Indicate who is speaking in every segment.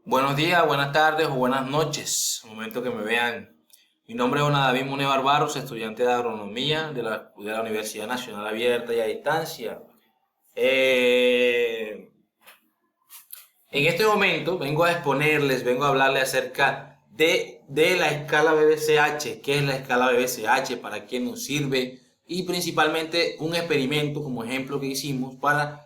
Speaker 1: Buenos días, buenas tardes o buenas noches, al momento que me vean. Mi nombre es David Mune Barbaros, estudiante de agronomía de la Universidad Nacional Abierta y a Distancia. Eh, en este momento vengo a hablarles acerca de la escala BBCH, qué es la escala BBCH, para qué nos sirve y principalmente un experimento como ejemplo que hicimos para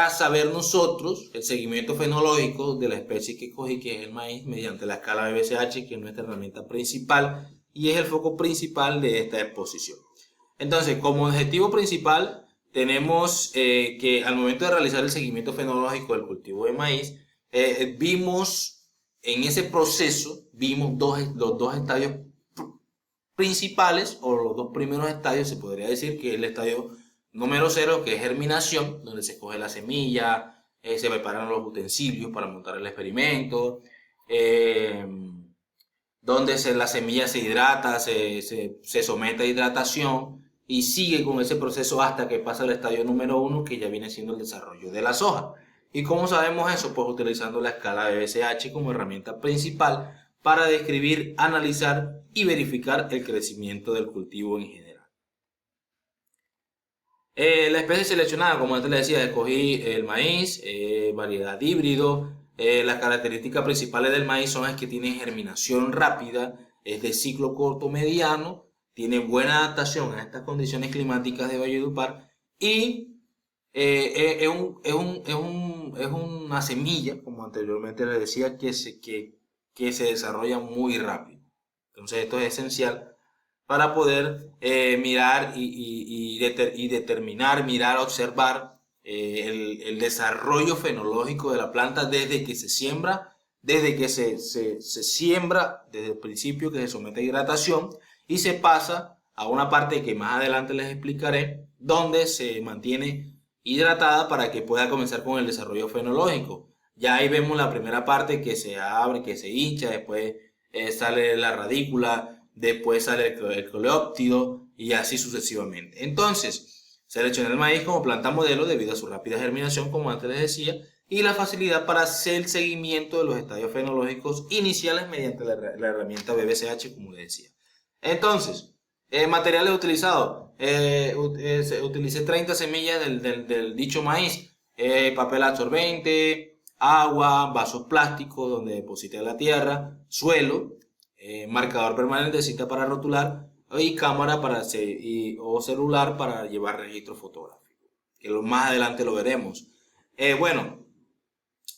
Speaker 1: saber nosotros el seguimiento fenológico de la especie que escogí, que es el maíz, mediante la escala BBCH, que es nuestra herramienta principal y es el foco principal de esta exposición. Entonces, como objetivo principal, tenemos que al momento de realizar el seguimiento fenológico del cultivo de maíz, vimos en ese proceso, vimos los dos estadios principales, o los dos primeros estadios, se podría decir, que es el estadio número 0, que es germinación, donde se escoge la semilla, se preparan los utensilios para montar el experimento, eh, donde la semilla se hidrata, se somete a hidratación y sigue con ese proceso hasta que pasa al estadio número 1, que ya viene siendo el desarrollo de la soja. ¿Y cómo sabemos eso? Pues utilizando la escala BBCH como herramienta principal para describir, analizar y verificar el crecimiento del cultivo en general. La especie seleccionada, como antes les decía, escogí el maíz, variedad híbrido. Las características principales del maíz son las que tiene germinación rápida, es de ciclo corto mediano, tiene buena adaptación a estas condiciones climáticas de Valledupar y es una semilla, como anteriormente les decía, que se desarrolla muy rápido. Entonces esto es esencial para poder mirar y determinar, mirar, observar el desarrollo fenológico de la planta desde que se siembra, desde que se siembra, desde el principio que se somete a hidratación y se pasa a una parte que más adelante les explicaré, donde se mantiene hidratada para que pueda comenzar con el desarrollo fenológico. Ya ahí vemos la primera parte que se abre, que se hincha, después sale la radícula, después sale el coleóptido y así sucesivamente. Entonces, seleccioné el maíz como planta modelo debido a su rápida germinación, como antes les decía, y la facilidad para hacer el seguimiento de los estadios fenológicos iniciales mediante la herramienta BBCH, como les decía. Entonces, materiales utilizados. Utilicé 30 semillas del dicho maíz, papel absorbente, agua, vasos plásticos donde deposité la tierra, suelo, marcador permanente, cinta para rotular y cámara o celular para llevar registro fotográfico, que más adelante lo veremos. Bueno,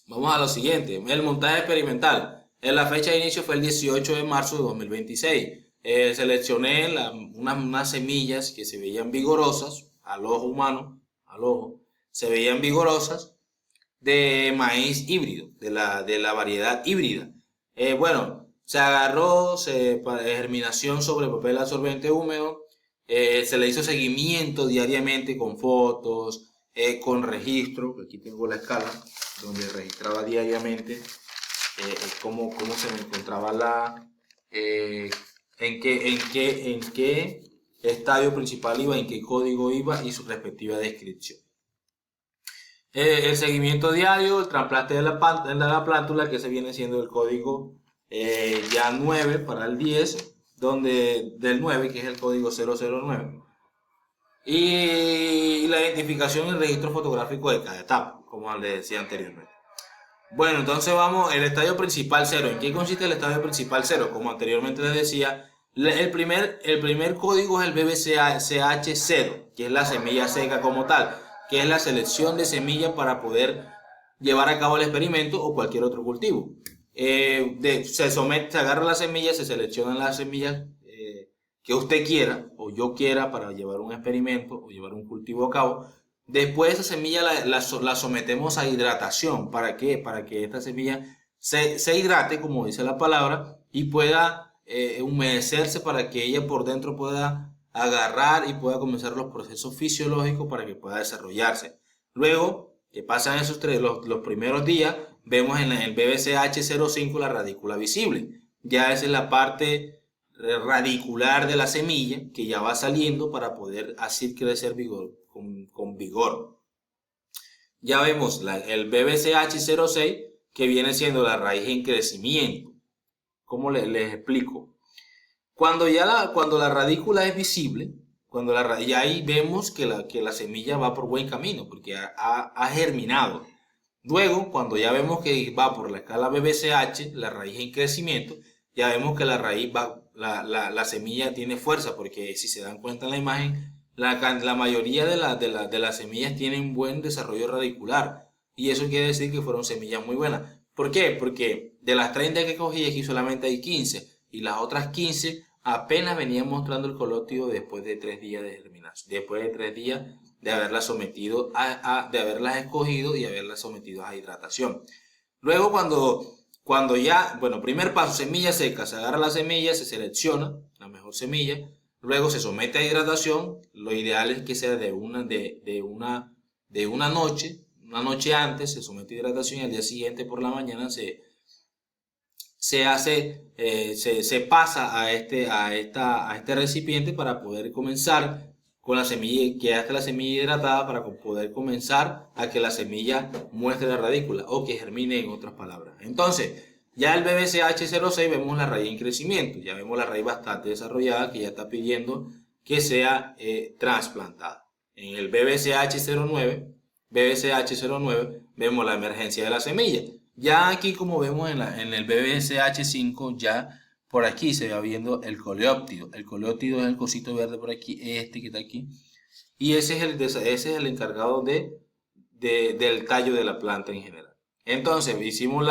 Speaker 1: vamos a lo siguiente, el montaje experimental. La fecha de inicio fue el 18 de marzo de 2026. Seleccioné unas semillas que se veían vigorosas, al ojo humano, al ojo, se veían vigorosas, de maíz híbrido, de la variedad híbrida. Bueno, se agarró, germinación sobre papel absorbente húmedo, se le hizo seguimiento diariamente con fotos, con registro, aquí tengo la escala, donde registraba diariamente cómo se me encontraba eh, en qué estadio principal iba, en qué código iba y su respectiva descripción. El seguimiento diario, el trasplante de la plántula, que se viene siendo el código ya 9 para el 10, donde del 9, que es el código 009. Y la identificación y el registro fotográfico de cada etapa, como les decía anteriormente. Bueno, entonces vamos, el estadio principal 0. ¿En qué consiste el estadio principal 0? Como anteriormente les decía, el primer código es el BBCH0, que es la semilla seca como tal, que es la selección de semillas para poder llevar a cabo el experimento o cualquier otro cultivo. Se agarra la semilla, se seleccionan las semillas que usted quiera o yo quiera para llevar un experimento o llevar un cultivo a cabo. Después esa semilla la sometemos a hidratación. ¿Para qué? Para que esta semilla se hidrate, como dice la palabra, y pueda humedecerse para que ella por dentro pueda agarrar y pueda comenzar los procesos fisiológicos para que pueda desarrollarse. Luego, que pasan los primeros días, vemos en el BBCH05 la radícula visible. Ya esa es la parte radicular de la semilla que ya va saliendo para poder así crecer con vigor. Ya vemos el BBCH06, que viene siendo la raíz en crecimiento. ¿Cómo les explico? Cuando la radícula es visible, ya ahí vemos que la semilla va por buen camino, porque ha germinado. Luego, cuando ya vemos que va por la escala BBCH, la raíz en crecimiento, ya vemos que la raíz la semilla tiene fuerza, porque si se dan cuenta en la imagen, la mayoría de las semillas tienen buen desarrollo radicular. Y eso quiere decir que fueron semillas muy buenas. ¿Por qué? Porque de las 30 que cogí aquí solamente hay 15. Y las otras 15 apenas venían mostrando el coleóptido después de 3 días de germinación. Después de 3 días de haberlas sometido de haberlas escogido y haberlas sometido a hidratación. Luego cuando ya, bueno, primer paso, semilla seca, se agarra la semilla, se selecciona la mejor semilla, luego se somete a hidratación. Lo ideal es que sea de una noche antes, se somete a hidratación y al día siguiente por la mañana se pasa a este recipiente para poder comenzar con la semilla, que hasta la semilla hidratada, para poder comenzar a que la semilla muestre la radícula o que germine, en otras palabras. Entonces, ya el BBCH06 vemos la raíz en crecimiento, ya vemos la raíz bastante desarrollada que ya está pidiendo que sea trasplantada. En el BBCH09 vemos la emergencia de la semilla. Ya aquí, como vemos en el BBCH5, ya por aquí se va viendo el coleóptido. El coleóptido es el cosito verde por aquí, este que está aquí. Y ese es el encargado del tallo de la planta en general. Entonces, hicimos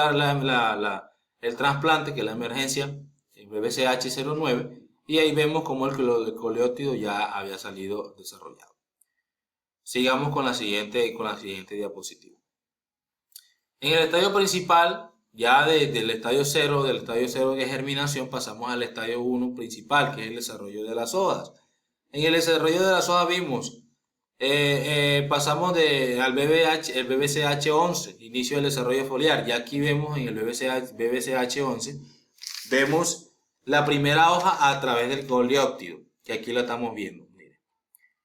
Speaker 1: el trasplante, que es la emergencia, el BBCH09, y ahí vemos como el coleóptido ya había salido desarrollado. Sigamos con la siguiente diapositiva. En el estadio principal, ya del estadio 0 de germinación, pasamos al estadio 1 principal, que es el desarrollo de las hojas. En el desarrollo de las hojas vimos, pasamos al el BBCH11, inicio del desarrollo foliar. Ya aquí vemos en el BBCH11, vemos la primera hoja a través del coleóptido, que aquí la estamos viendo. Miren.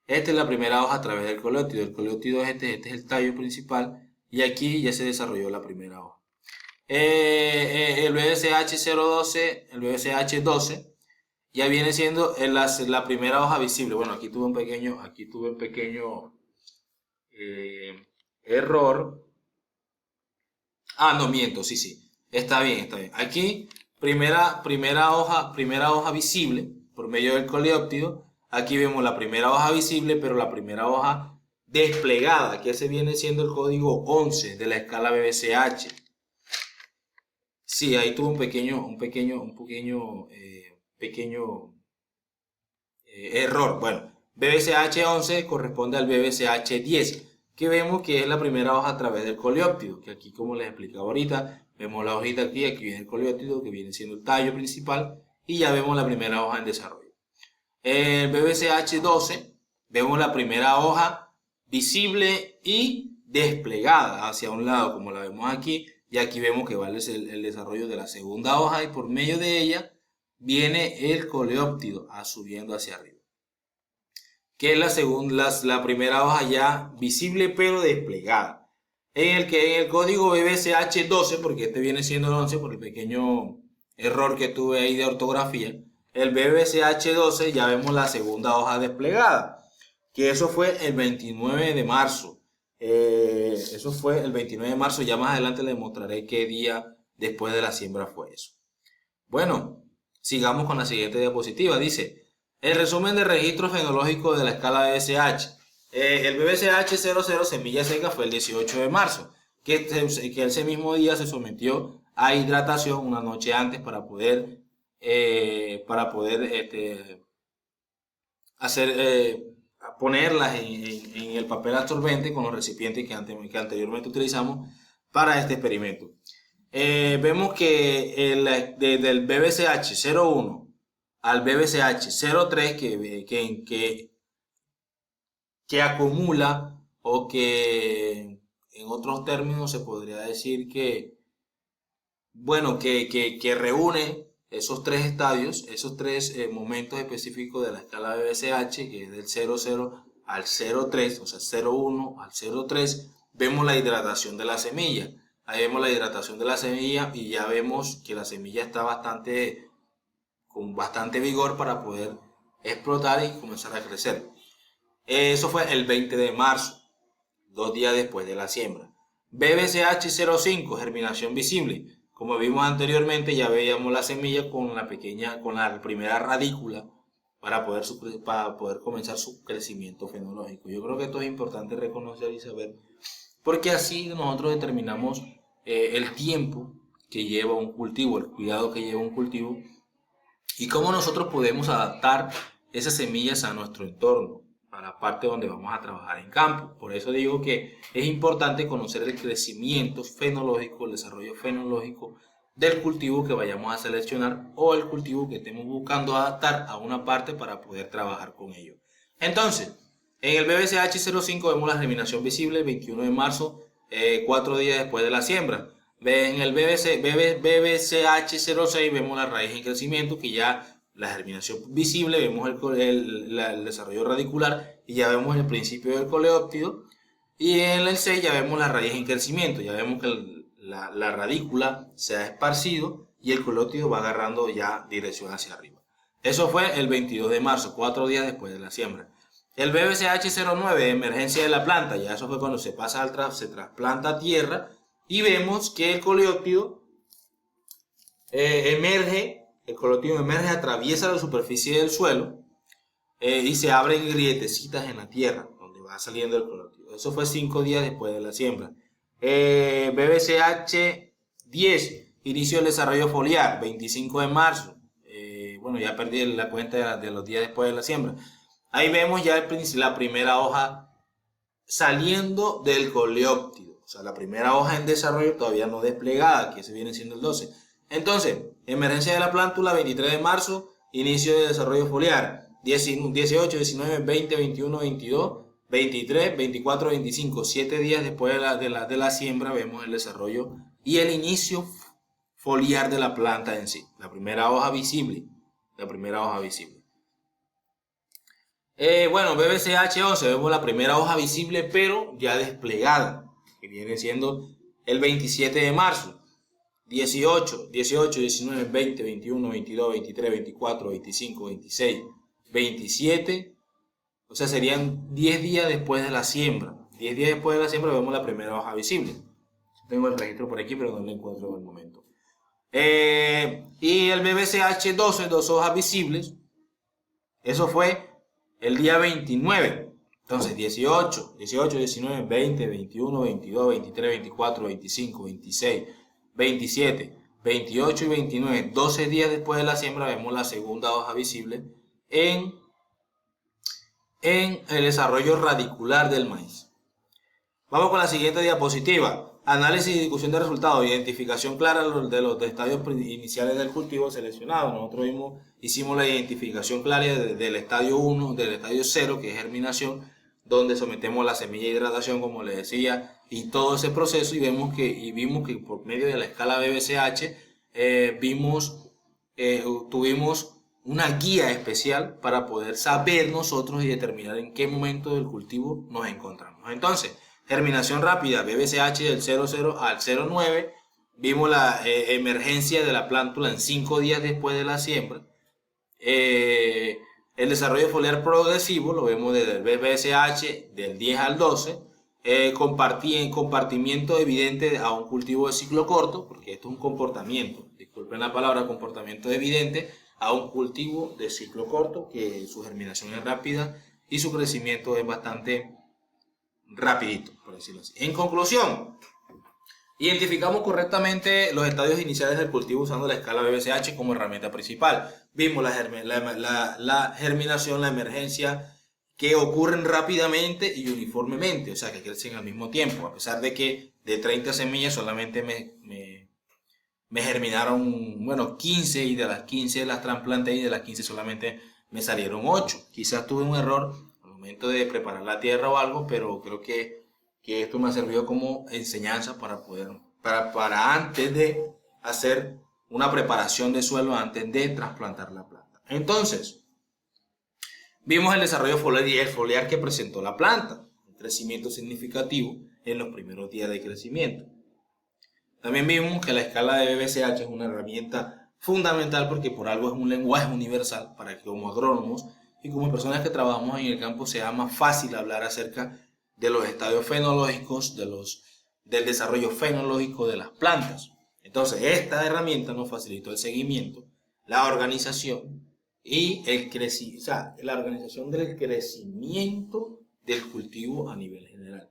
Speaker 1: Esta es la primera hoja a través del coleóptido. El coleóptido es este es el tallo principal. Y aquí ya se desarrolló la primera hoja. El BBCH012, el BBCH12, ya viene siendo la primera hoja visible. Bueno, aquí tuve un pequeño error. No miento, sí. Está bien. Aquí, primera hoja visible por medio del coleóptido. Aquí vemos la primera hoja visible, pero la primera hoja desplegada, que ese viene siendo el código 11 de la escala BBCH. Sí, ahí tuvo un pequeño error. Bueno, BBCH 11 corresponde al BBCH 10, que vemos que es la primera hoja a través del coleóptido, que aquí, como les explicaba ahorita, vemos la hojita aquí viene el coleóptido, que viene siendo el tallo principal, y ya vemos la primera hoja en desarrollo. El BBCH 12, vemos la primera hoja visible y desplegada hacia un lado, como la vemos aquí, y aquí vemos que vale el desarrollo de la segunda hoja, y por medio de ella viene el coleóptido subiendo hacia arriba, que es la primera hoja ya visible pero desplegada. En el código BBCH 12, porque este viene siendo el 11 por el pequeño error que tuve ahí de ortografía, el BBCH 12 ya vemos la segunda hoja desplegada, que eso fue el 29 de marzo. Ya más adelante les mostraré qué día después de la siembra fue eso. Bueno, sigamos con la siguiente diapositiva. Dice, el resumen de registro fenológico de la escala BBCH. El BBCH 00 semilla seca fue el 18 de marzo, que ese mismo día se sometió a hidratación una noche antes para poder ponerlas en el papel absorbente con los recipientes que anteriormente utilizamos para este experimento. Vemos que desde el BBCH 01 al BBCH 03 que acumula, o que en otros términos se podría decir que reúne esos tres estadios, esos tres momentos específicos de la escala BBCH, que es del 00 al 03, o sea, 01 al 03, vemos la hidratación de la semilla. Ahí vemos la hidratación de la semilla y ya vemos que la semilla está con bastante vigor para poder explotar y comenzar a crecer. Eso fue el 20 de marzo, 2 días después de la siembra. BBCH05, germinación visible. Como vimos anteriormente, ya veíamos la semilla con la primera radícula para poder comenzar su crecimiento fenológico. Yo creo que esto es importante reconocer y saber, porque así nosotros determinamos el tiempo que lleva un cultivo, el cuidado que lleva un cultivo y cómo nosotros podemos adaptar esas semillas a nuestro entorno, a la parte donde vamos a trabajar en campo. Por eso digo que es importante conocer el crecimiento fenológico, el desarrollo fenológico del cultivo que vayamos a seleccionar o el cultivo que estemos buscando adaptar a una parte para poder trabajar con ello. Entonces, en el BBCH05 vemos la germinación visible el 21 de marzo, 4 días después de la siembra. En el BBCH06 vemos la raíz en crecimiento, que ya la germinación visible, vemos el desarrollo radicular y ya vemos el principio del coleóptido. Y en el 6 ya vemos la raíz en crecimiento, ya vemos que la radícula se ha esparcido y el coleóptido va agarrando ya dirección hacia arriba. Eso fue el 22 de marzo, 4 días después de la siembra. El BBCH09, emergencia de la planta, ya eso fue cuando se trasplanta a tierra y vemos que el coleóptido emerge, atraviesa la superficie del suelo y se abren grietecitas en la tierra donde va saliendo el coleóptido. Eso fue 5 días después de la siembra. BBCH10, inicio del desarrollo foliar, 25 de marzo. Bueno, ya perdí la cuenta de los días después de la siembra. Ahí vemos ya la primera hoja saliendo del coleóptido. O sea, la primera hoja en desarrollo todavía no desplegada, que se viene siendo el 12. Entonces, emergencia de la plántula, 23 de marzo, inicio de desarrollo foliar. 18, 19, 20, 21, 22, 23, 24, 25. 7 días después de la siembra vemos el desarrollo y el inicio foliar de la planta en sí. La primera hoja visible. Bueno, BBCH11 vemos la primera hoja visible pero ya desplegada, que viene siendo el 27 de marzo. 18, 19, 20, 21, 22, 23, 24, 25, 26, 27, o sea, serían 10 días después de la siembra. 10 días después de la siembra vemos la primera hoja visible. Tengo el registro por aquí, pero no lo encuentro en el momento. Y el BBCH12, 2 hojas visibles, eso fue el día 29. Entonces, 18, 19, 20, 21, 22, 23, 24, 25, 26, 27, 28 y 29, 12 días después de la siembra, vemos la segunda hoja visible en el desarrollo radicular del maíz. Vamos con la siguiente diapositiva. Análisis y discusión de resultados. Identificación clara de los estadios iniciales del cultivo seleccionado. Nosotros hicimos la identificación clara del estadio 1, del estadio 0, que es germinación, donde sometemos la semilla a hidratación, como les decía, y todo ese proceso, y vimos que por medio de la escala BBCH tuvimos una guía especial para poder saber nosotros y determinar en qué momento del cultivo nos encontramos. Entonces, germinación rápida, BBCH del 00 al 09, vimos la emergencia de la plántula en 5 días después de la siembra. El desarrollo foliar progresivo lo vemos desde el BBCH del 10 al 12. Compartimiento evidente a un cultivo de ciclo corto, porque esto es un comportamiento, disculpen la palabra, comportamiento evidente a un cultivo de ciclo corto, que su germinación es rápida y su crecimiento es bastante rapidito, por decirlo así. En conclusión, identificamos correctamente los estadios iniciales del cultivo usando la escala BBCH como herramienta principal. Vimos la germinación, la emergencia, que ocurren rápidamente y uniformemente, o sea, que crecen al mismo tiempo, a pesar de que de 30 semillas solamente me germinaron, bueno, 15, y de las 15 las trasplanté y de las 15 solamente me salieron 8. Quizás tuve un error al momento de preparar la tierra o algo, pero creo que esto me ha servido como enseñanza para antes de hacer una preparación de suelo, antes de trasplantar la planta. Entonces, vimos el desarrollo foliar que presentó la planta, un crecimiento significativo en los primeros días de crecimiento. También vimos que la escala de BBCH es una herramienta fundamental porque por algo es un lenguaje universal para que como agrónomos y como personas que trabajamos en el campo sea más fácil hablar acerca de los estadios fenológicos, del desarrollo fenológico de las plantas. Entonces, esta herramienta nos facilitó el seguimiento, la organización y la organización del crecimiento del cultivo a nivel general.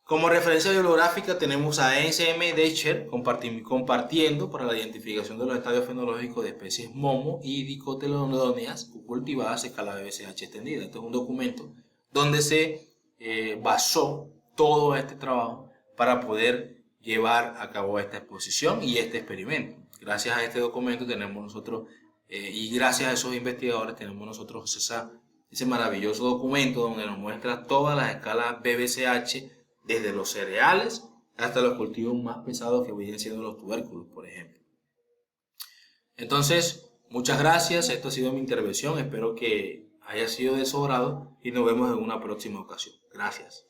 Speaker 1: Como referencia bibliográfica tenemos a NCM Decher compartiendo para la identificación de los estadios fenológicos de especies momo y dicotiledóneas cultivadas a escala BBCH extendida. Este es un documento donde se basó todo este trabajo para poder llevar a cabo esta exposición y este experimento. Gracias a este documento tenemos nosotros, y gracias a esos investigadores tenemos nosotros ese maravilloso documento donde nos muestra todas las escalas BBCH, desde los cereales hasta los cultivos más pesados que vienen siendo los tubérculos, por ejemplo. Entonces, muchas gracias. Esto ha sido mi intervención. Espero que haya sido de su agrado y nos vemos en una próxima ocasión. Gracias.